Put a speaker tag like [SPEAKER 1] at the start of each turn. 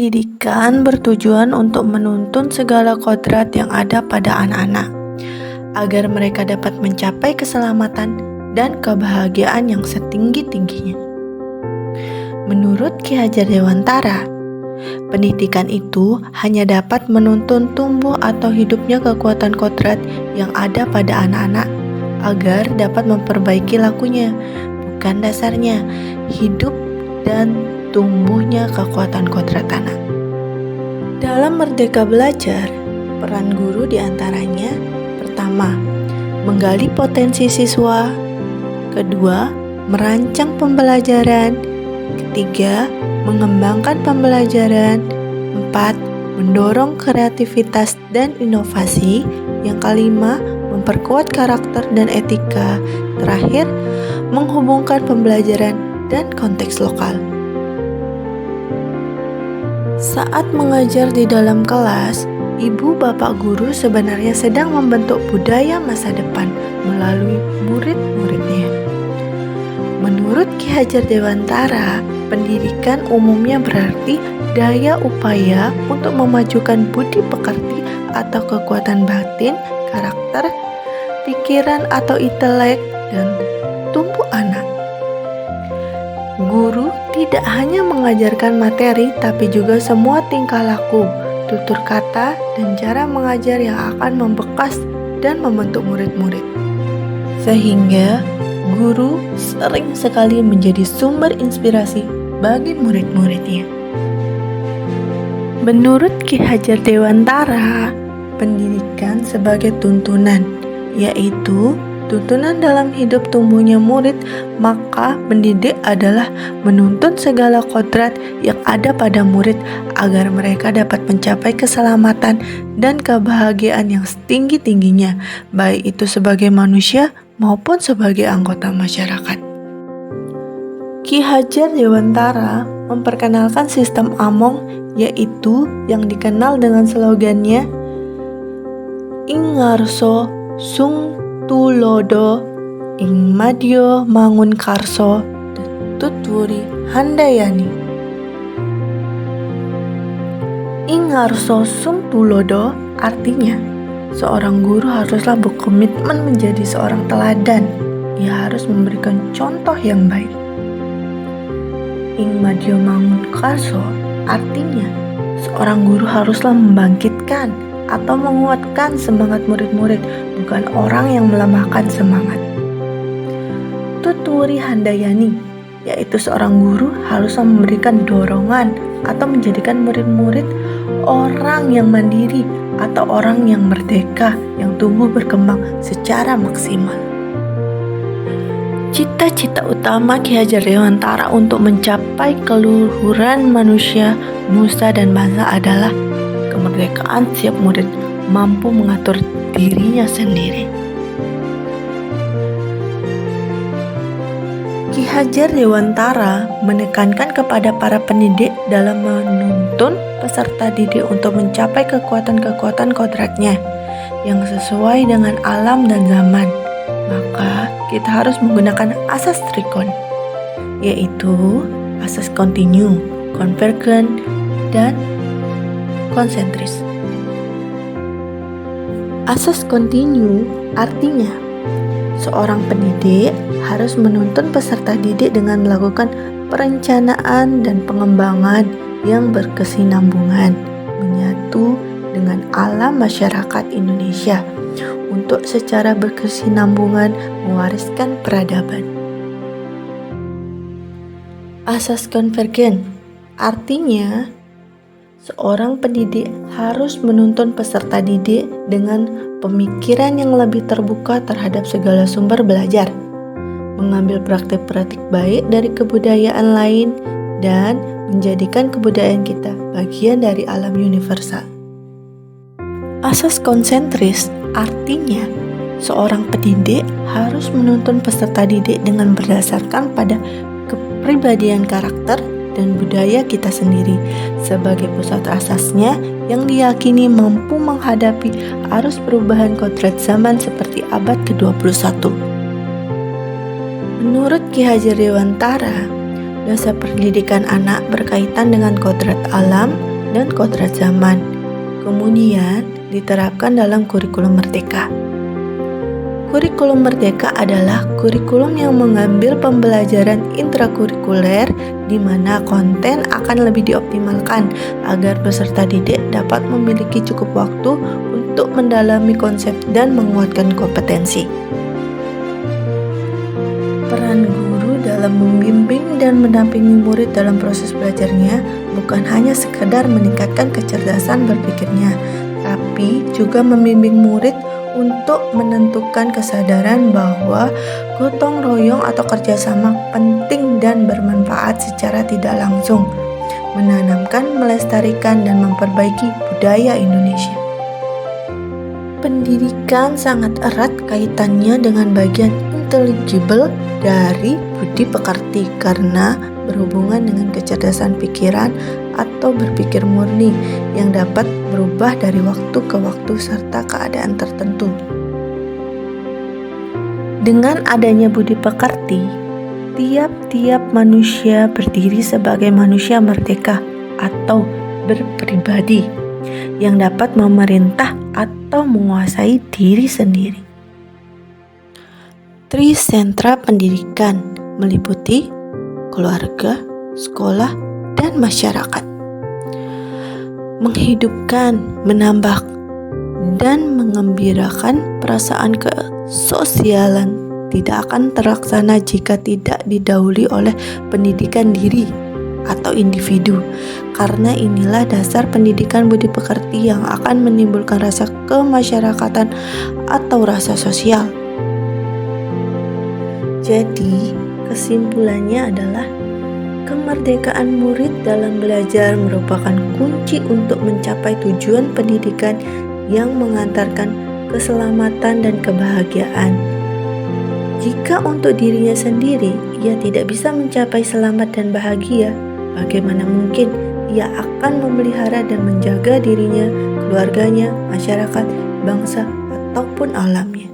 [SPEAKER 1] pendidikan bertujuan untuk menuntun segala kodrat yang ada pada anak-anak, agar mereka dapat mencapai keselamatan dan kebahagiaan yang setinggi-tingginya. Menurut Ki Hajar Dewantara, pendidikan itu hanya dapat menuntun tumbuh atau hidupnya kekuatan kodrat yang ada pada anak-anak, agar dapat memperbaiki lakunya, bukan dasarnya, hidup dan tumbuhnya kekuatan kodrat anak. Dalam Merdeka Belajar, peran guru diantaranya: pertama, menggali potensi siswa; kedua, merancang pembelajaran; ketiga, mengembangkan pembelajaran; empat, mendorong kreativitas dan inovasi; yang kelima, memperkuat karakter dan etika; terakhir, menghubungkan pembelajaran dan konteks lokal. Saat mengajar di dalam kelas, ibu bapak guru sebenarnya sedang membentuk budaya masa depan melalui murid-muridnya. Menurut Ki Hajar Dewantara, pendidikan umumnya berarti daya upaya untuk memajukan budi pekerti atau kekuatan batin, karakter, pikiran atau intelek, dan tumbuh anak. Guru tidak hanya mengajarkan materi, tapi juga semua tingkah laku, tutur kata, dan cara mengajar yang akan membekas dan membentuk murid-murid. Sehingga guru sering sekali menjadi sumber inspirasi bagi murid-muridnya. Menurut Ki Hajar Dewantara, pendidikan sebagai tuntunan, yaitu tuntunan dalam hidup tumbuhnya murid, maka mendidik adalah menuntun segala kodrat yang ada pada murid agar mereka dapat mencapai keselamatan dan kebahagiaan yang setinggi-tingginya, baik itu sebagai manusia maupun sebagai anggota masyarakat. Ki Hajar Dewantara memperkenalkan sistem Among, yaitu yang dikenal dengan slogannya Ing ngarso sung tulodo, ing madyo mangun karso, tutwuri handayani. Ing ngarso sung tulodo artinya, seorang guru haruslah berkomitmen menjadi seorang teladan. Ia harus memberikan contoh yang baik. Ing madyo mangun karso artinya, seorang guru haruslah membangkitkan atau menguatkan semangat murid-murid, bukan orang yang melemahkan semangat. Tutwuri handayani, yaitu seorang guru haruslah memberikan dorongan atau menjadikan murid-murid orang yang mandiri atau orang yang merdeka, yang tumbuh berkembang secara maksimal. Cita-cita utama Ki Hajar Dewantara untuk mencapai keluhuran manusia, nusa dan bangsa adalah kemerdekaan setiap murid mampu mengatur dirinya sendiri. Ki Hajar Dewantara menekankan kepada para pendidik dalam menuntun peserta didik untuk mencapai kekuatan-kekuatan kodratnya yang sesuai dengan alam dan zaman. Maka kita harus menggunakan asas trikon, yaitu asas kontinu, konvergen, dan konsentris. Asas kontinu artinya, seorang pendidik harus menuntun peserta didik dengan melakukan perencanaan dan pengembangan yang berkesinambungan, menyatu dengan alam masyarakat Indonesia untuk secara berkesinambungan mewariskan peradaban. Asas konvergen artinya, seorang pendidik harus menuntun peserta didik dengan pemikiran yang lebih terbuka terhadap segala sumber belajar, mengambil praktik-praktik baik dari kebudayaan lain, dan menjadikan kebudayaan kita bagian dari alam universal. Asas konsentris artinya, seorang pendidik harus menuntun peserta didik dengan berdasarkan pada kepribadian karakter dan budaya kita sendiri sebagai pusat asasnya yang diyakini mampu menghadapi arus perubahan kodrat zaman seperti abad ke-21. Menurut Ki Hajar Dewantara, dasar pendidikan anak berkaitan dengan kodrat alam, dan kodrat zaman. Kemudian diterapkan dalam kurikulum merdeka. Kurikulum merdeka adalah kurikulum yang mengambil pembelajaran intrakurikuler di mana konten akan lebih dioptimalkan agar peserta didik dapat memiliki cukup waktu untuk mendalami konsep dan menguatkan kompetensi. Peran guru dalam membimbing dan mendampingi murid dalam proses belajarnya bukan hanya sekedar meningkatkan kecerdasan berpikirnya, tapi juga membimbing murid untuk menentukan kesadaran bahwa gotong royong atau kerjasama penting dan bermanfaat secara tidak langsung, menanamkan, melestarikan, dan memperbaiki budaya Indonesia. Pendidikan sangat erat kaitannya dengan bagian intelligible dari budi pekerti karena berhubungan dengan kecerdasan pikiran atau berpikir murni yang dapat berubah dari waktu ke waktu serta keadaan tertentu. Dengan adanya budi pekerti, tiap-tiap manusia berdiri sebagai manusia merdeka atau berpribadi yang dapat memerintah atau menguasai diri sendiri. Trisentra pendidikan meliputi keluarga, sekolah, dan masyarakat. Menghidupkan, menambah, dan mengembirakan perasaan kesosialan tidak akan terlaksana jika tidak didahului oleh pendidikan diri atau individu, karena inilah dasar pendidikan budi pekerti yang akan menimbulkan rasa kemasyarakatan atau rasa sosial. Jadi, kesimpulannya adalah kemerdekaan murid dalam belajar merupakan kunci untuk mencapai tujuan pendidikan yang mengantarkan keselamatan dan kebahagiaan. Jika untuk dirinya sendiri ia tidak bisa mencapai selamat dan bahagia, bagaimana mungkin ia akan memelihara dan menjaga dirinya, keluarganya, masyarakat, bangsa, ataupun alamnya?